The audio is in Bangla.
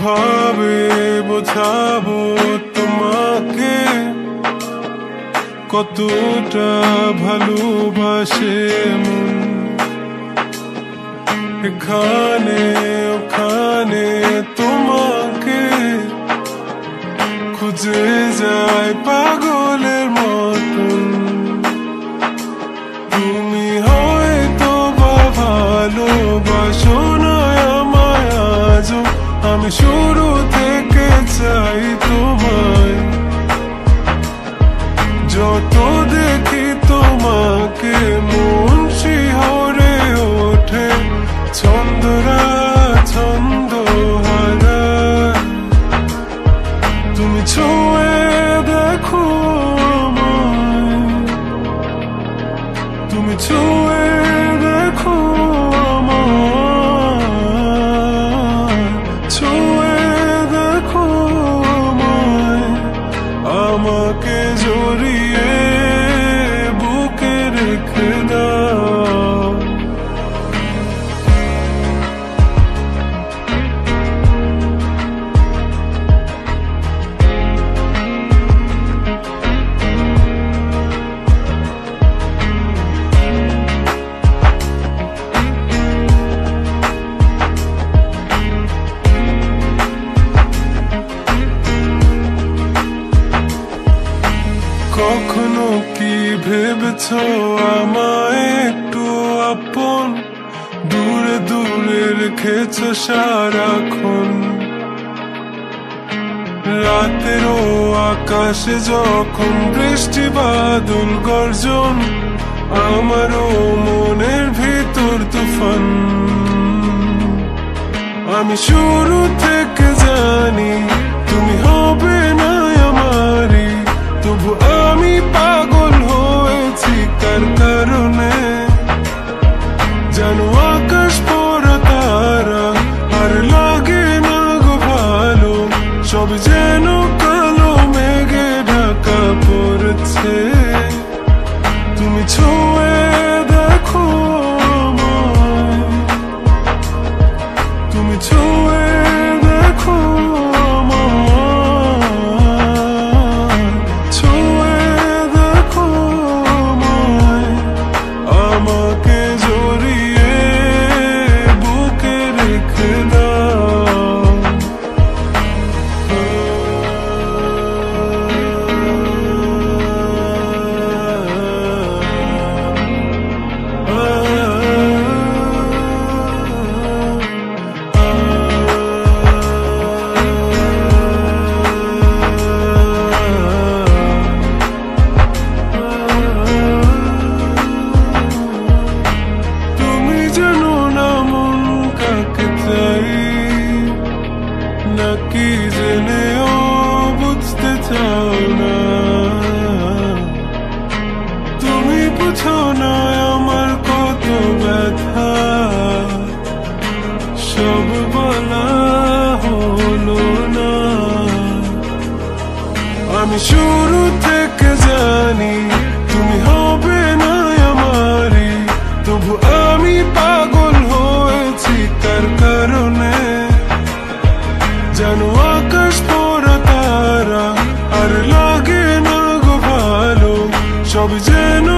কিভাবে বোঝাবো তোমাকে কতটা ভালোবাসে মন। এখানে ওখানে তোমাকে খুঁজে যায় পাগলের মতন। তুমি হয়তো বা ভালোবাসো না আমায় আজও, আমি শুরু থেকে চাই তোমায়। যত দেখি তোমাকে মন শিহরে ওঠে, ছন্দরা ছন্দ হারায়। তুমি ছুঁয়ে দেখো আমায়, তুমি ছুঁয়ে দেখো আমায়, ছুঁয়ে দেখো আমায়। আমাকে জড়িয়ে বুকে রেখে দাও। কখনো কি ভেবেছো আমায় একটু আপন, দূরে দূরে রেখেছো সারাক্ষণ। রাতেরও আকাশে যখন বৃষ্টি বাদল গর্জন, আমারও মনের ভিতর তুফান। আমি শুরু থেকে জানি তুমি হবে না আমারই, তবু আমি পাগল হয়েছি কার কারণে। জানো আকাশ পড়া তারা আর লাগে না গো ভালো, সব যেন কালো মেঘে ঢাকা পড়েছে। তুমি ছুঁয়ে দেখো আমায়, তুমি ছুঁয়ে দেখো আমায়, ছুঁয়ে দেখো আমায়। আমাকে জড়িয়ে বুকে রেখে দাও। তুমি জানো না মন কাকে চাই, নাকি জেনেও বুঝতে চাও না। তুমি বুঝো না আমার কত ব্যথা, সব বলা হলো না। আমি শুরু থেকে জানি তুমি হবে না আমারই, তবু আমি পাগল হয়েছি কার কারণে। জানো আকাশ পড়া তারা আর লাগে না গো ভালো, সব যেন